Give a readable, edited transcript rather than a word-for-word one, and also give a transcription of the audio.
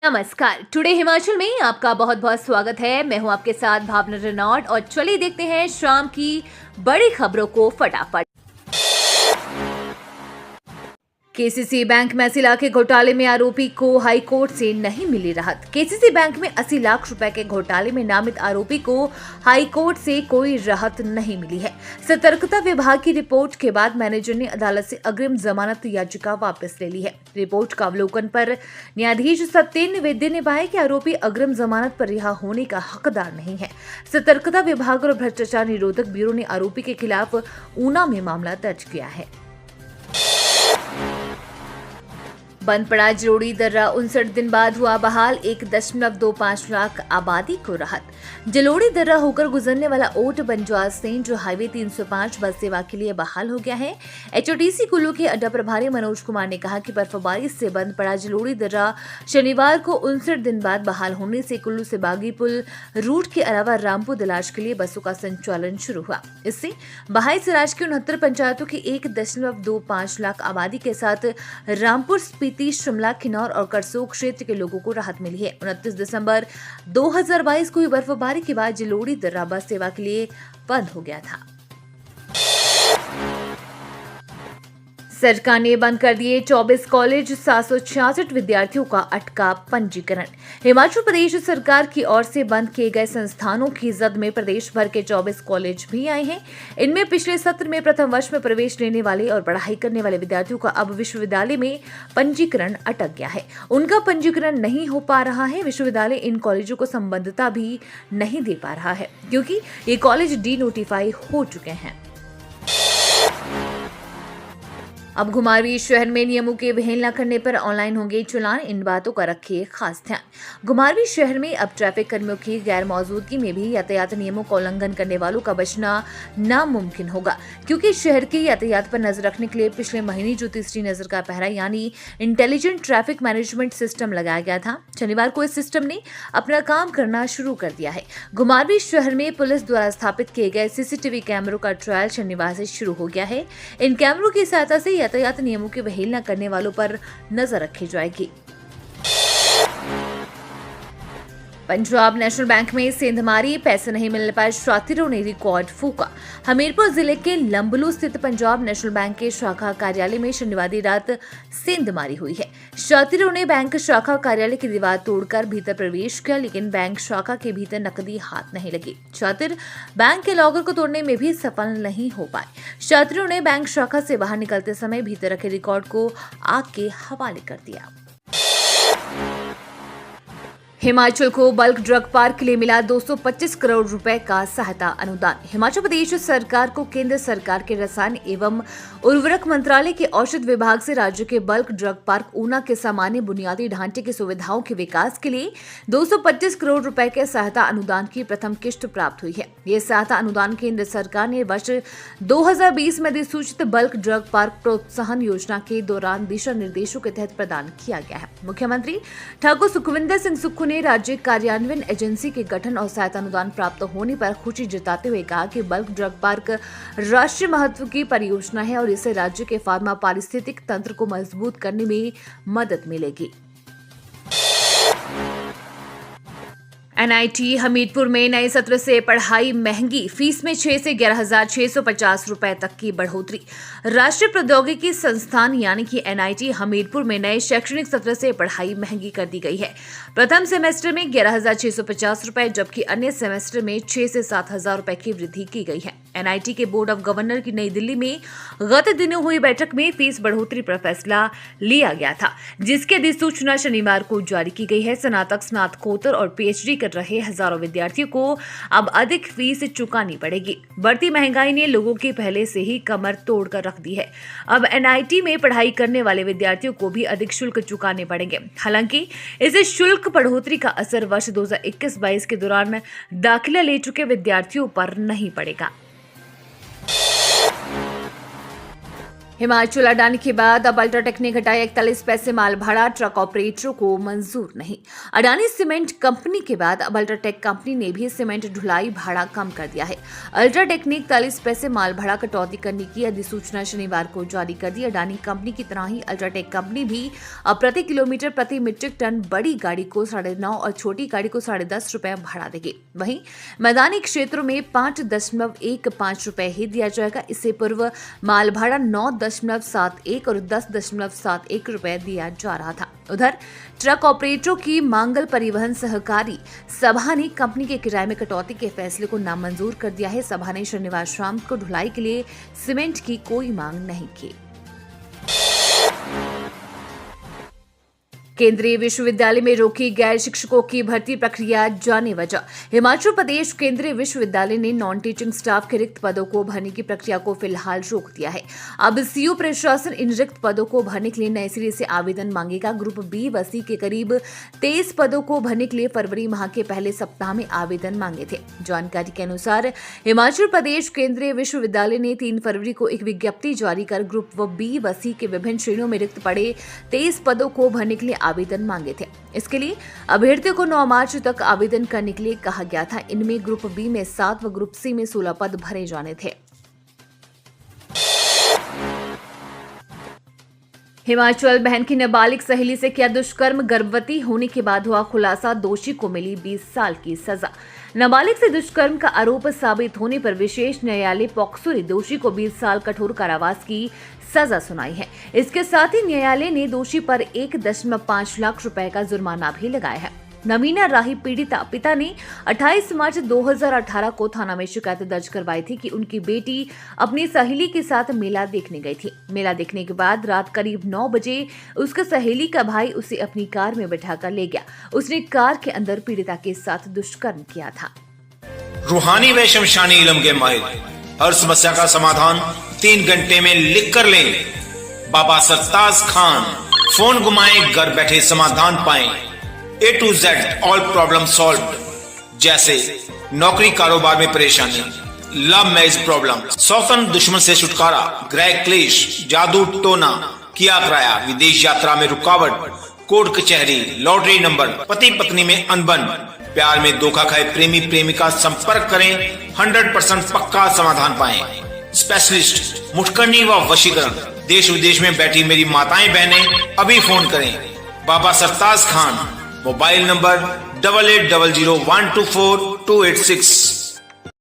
नमस्कार। टुडे हिमाचल में आपका बहुत बहुत स्वागत है। मैं हूं आपके साथ भावना रेनॉल्ड और चलिए देखते हैं शाम की बड़ी खबरों को फटाफट। केसीसी बैंक में 80 लाख के घोटाले में आरोपी को हाई कोर्ट से नहीं मिली राहत। केसीसी बैंक में 80 लाख रुपए के घोटाले में नामित आरोपी को हाई कोर्ट से कोई राहत नहीं मिली है। सतर्कता विभाग की रिपोर्ट के बाद मैनेजर ने अदालत से अग्रिम जमानत याचिका वापस ले ली है। रिपोर्ट का अवलोकन पर न्यायाधीश सत्येंद्र वैद्य ने पाया कि आरोपी अग्रिम जमानत पर रिहा होने का हकदार नहीं है। सतर्कता विभाग और भ्रष्टाचार निरोधक ब्यूरो ने आरोपी के खिलाफ ऊना में मामला दर्ज किया है। बंद पड़ा जलोड़ी दर्रा 59 दिन बाद हुआ बहाल। 1.25 लाख आबादी को राहत। जलोड़ी दर्रा होकर गुजरने वाला ओट बंजवाल सेन जो हाईवे 305 बस सेवा के लिए बहाल हो गया है। एचओटीसी कुल्लू के अड्डा प्रभारी मनोज कुमार ने कहा कि बर्फबारी से बंद पड़ा जलोड़ी दर्रा शनिवार को 59 दिन बाद बहाल होने से कुल्लू से बागी पुल रूट के अलावा रामपुर दलाश के लिए बसों का संचालन शुरू हुआ। इससे बहाई सराज की 69 पंचायतों की 1.25 लाख आबादी के साथ रामपुर, शिमला, किन्नौर और करसोग क्षेत्र के लोगों को राहत मिली है। 29 दिसंबर 2022 को हुई बर्फबारी के बाद जलोड़ी दर्रा बस सेवा के लिए बंद हो गया था। सरकार ने बंद कर दिए 24 कॉलेज, 766 विद्यार्थियों का अटका पंजीकरण। हिमाचल प्रदेश सरकार की ओर से बंद किए गए संस्थानों की जद में प्रदेश भर के 24 कॉलेज भी आए हैं। इनमें पिछले सत्र में प्रथम वर्ष में प्रवेश लेने वाले और पढ़ाई करने वाले विद्यार्थियों का अब विश्वविद्यालय में पंजीकरण अटक गया है। उनका पंजीकरण नहीं हो पा रहा है। विश्वविद्यालय इन कॉलेजों को संबद्धता भी नहीं दे पा रहा है क्योंकि ये कॉलेज डी नोटिफाई हो चुके हैं। अब घुमारवीं शहर में नियमों के अवहेलना करने पर ऑनलाइन होंगे चालान। इन बातों का रखिए खास ध्यान। घुमारवीं शहर में अब ट्रैफिक कर्मियों की गैर मौजूदगी में भी यातायात नियमों का उल्लंघन करने वालों का बचना नामुमकिन होगा क्योंकि शहर के यातायात पर नजर रखने के लिए पिछले महीने जो तीसरी नजर का पहरा यानी इंटेलिजेंट ट्रैफिक मैनेजमेंट सिस्टम लगाया गया था, शनिवार को इस सिस्टम ने अपना काम करना शुरू कर दिया है। घुमारवीं शहर में पुलिस द्वारा स्थापित किए गए सीसीटीवी कैमरों का ट्रायल शनिवार से शुरू हो गया है। इन कैमरों की सहायता से यातायात नियमों की अवहेलना करने वालों पर नजर रखी जाएगी। पंजाब नेशनल बैंक में सेंधमारी, पैसे नहीं मिलने पर शातिरों ने रिकॉर्ड फूका। हमीरपुर जिले के लंबलू स्थित पंजाब नेशनल बैंक के शाखा कार्यालय में शनिवार देर रात सेंधमारी हुई है। शातिरों ने बैंक शाखा कार्यालय की दीवार तोड़कर भीतर प्रवेश किया, लेकिन बैंक शाखा के भीतर नकदी हाथ नहीं लगी। शातिर बैंक के लॉकर को तोड़ने में भी सफल नहीं हो पाए। शातिरों ने बैंक शाखा से बाहर निकलते समय भीतर रखे रिकॉर्ड को आग के हवाले कर दिया। हिमाचल को बल्क ड्रग पार्क के लिए मिला 225 करोड़ रुपए का सहायता अनुदान। हिमाचल प्रदेश सरकार को केंद्र सरकार के रसायन एवं उर्वरक मंत्रालय के औषध विभाग से राज्य के बल्क ड्रग पार्क ऊना के सामान्य बुनियादी ढांचे की सुविधाओं के विकास के लिए 225 करोड़ रुपए के सहायता अनुदान की प्रथम किश्त प्राप्त हुई है। ये सहायता अनुदान केंद्र सरकार ने वर्ष 2020 में अधिसूचित बल्क ड्रग पार्क प्रोत्साहन योजना के दौरान दिशा निर्देशों के तहत प्रदान किया गया है। मुख्यमंत्री ठाकुर सुखविंदर सिंह सुक्खू ने राज्य कार्यान्वयन एजेंसी के गठन और सहायता अनुदान प्राप्त होने पर खुशी जताते हुए कहा कि बल्क ड्रग पार्क राष्ट्रीय महत्व की परियोजना है और इससे राज्य के फार्मा पारिस्थितिक तंत्र को मजबूत करने में मदद मिलेगी। एनआईटी हमीरपुर में नए सत्र से पढ़ाई महंगी, फीस में 6 से 11,650 रुपए तक की बढ़ोतरी। राष्ट्रीय प्रौद्योगिकी संस्थान यानी कि एनआईटी हमीरपुर में नए शैक्षणिक सत्र से पढ़ाई महंगी कर दी गई है। प्रथम सेमेस्टर में 11,650 रुपए जबकि अन्य सेमेस्टर में 6 से 7,000 रुपए की वृद्धि की गई है। एनआईटी के बोर्ड ऑफ गवर्नर की नई दिल्ली में गत दिनों हुई बैठक में फीस बढ़ोतरी पर फैसला लिया गया था, जिसकी अधिसूचना शनिवार को जारी की गई है। स्नातक, स्नातकोत्तर और पीएचडी कर रहे हजारों विद्यार्थियों को अब अधिक फीस चुकानी पड़ेगी। बढ़ती महंगाई ने लोगों की पहले से ही कमर तोड़कर रख दी है। अब एनआईटी में पढ़ाई करने वाले विद्यार्थियों को भी अधिक शुल्क चुकाने पड़ेंगे। हालांकि इस शुल्क बढ़ोतरी का असर वर्ष 2021-22 के दौरान दाखिला ले चुके विद्यार्थियों पर नहीं पड़ेगा। हिमाचल अडानी के बाद अब अल्ट्राटेक ने घटाया 41 पैसे माल भाड़ा, ट्रक ऑपरेटरों को मंजूर नहीं। अडानी सीमेंट कंपनी के बाद अब अल्ट्राटेक कंपनी ने भी सीमेंट ढुलाई भाड़ा कम कर दिया है। अल्ट्राटेक ने 41 पैसे माल भाड़ा कटौती करने की अधिसूचना शनिवार को जारी कर दी। अडानी कंपनी की तरह ही अल्ट्राटेक कंपनी भी अब प्रति किलोमीटर प्रति मीट्रिक टन बड़ी गाड़ी को 9.5 और छोटी गाड़ी को 10.5 रुपए भाड़ा देगी। वहीं मैदानी क्षेत्रों में 5.15 रुपए ही दिया जाएगा। इससे पूर्व माल भाड़ा 9.71 और 10.71 रुपए दिया जा रहा था। उधर ट्रक ऑपरेटरों की मांगल परिवहन सहकारी सभा ने कंपनी के किराए में कटौती के फैसले को नामंजूर कर दिया है। सभा ने शनिवार शाम को ढुलाई के लिए सीमेंट की कोई मांग नहीं की। केंद्रीय विश्वविद्यालय में रोकी गैर शिक्षकों की भर्ती प्रक्रिया, जाने वजह। हिमाचल प्रदेश केंद्रीय विश्वविद्यालय ने नॉन टीचिंग स्टाफ के रिक्त पदों को भरने की प्रक्रिया को फिलहाल रोक दिया है। अब सीयू प्रशासन इन रिक्त पदों को भरने के लिए नए सिरे से आवेदन मांगेगा। ग्रुप बी व सी के करीब 23 पदों को भरने के लिए फरवरी माह के पहले सप्ताह में आवेदन मांगे थे। जानकारी के अनुसार हिमाचल प्रदेश केंद्रीय विश्वविद्यालय ने 3 फरवरी को एक विज्ञप्ति जारी कर ग्रुप बी व सी के विभिन्न श्रेणियों में रिक्त पड़े 23 पदों को भरने के लिए आवेदन मांगे थे। इसके लिए अभ्यर्थियों को 9 मार्च तक आवेदन करने के लिए कहा गया था। इनमें ग्रुप बी में 7 व ग्रुप सी में 16 पद भरे जाने थे। हिमाचल बहन की नाबालिग सहेली से किया दुष्कर्म, गर्भवती होने के बाद हुआ खुलासा, दोषी को मिली 20 साल की सजा। नाबालिग से दुष्कर्म का आरोप साबित होने पर विशेष न्यायालय पॉक्सो ने दोषी को 20 साल कठोर कारावास की सजा सुनाई है। इसके साथ ही न्यायालय ने दोषी पर 1.5 लाख रुपए का जुर्माना भी लगाया है। नवीना राही पीड़िता पिता ने 28 मार्च 2018 को थाना में शिकायत दर्ज करवाई थी कि उनकी बेटी अपनी सहेली के साथ मेला देखने गई थी। मेला देखने के बाद रात करीब 9 बजे उसके सहेली का भाई उसे अपनी कार में बैठाकर ले गया। उसने कार के अंदर पीड़िता के साथ दुष्कर्म किया था। रूहानी व शमशानी इल्म के माहिर हर समस्या का समाधान 3 घंटे में लिख कर लें। बाबा सरताज खान। फोन घुमाएं, घर बैठे समाधान पाएं। A to Z all problem solve. जैसे नौकरी कारोबार में परेशानी, लव मैरिज प्रॉब्लम, सौतन दुश्मन से छुटकारा, गृह क्लेश, जादू टोना, किया कराया, विदेश यात्रा में रुकावट, कोर्ट कचहरी, लॉटरी नंबर, पति पत्नी में अनबन, प्यार में धोखा खाए प्रेमी प्रेमिका, संपर्क करें। 100% पक्का समाधान पाएं। स्पेशलिस्ट मुठकरनी व वशीकरण। देश विदेश में बैठी मेरी माताएं बहनें अभी फोन करें। बाबा सरताज खान। Mobile number 8800124286।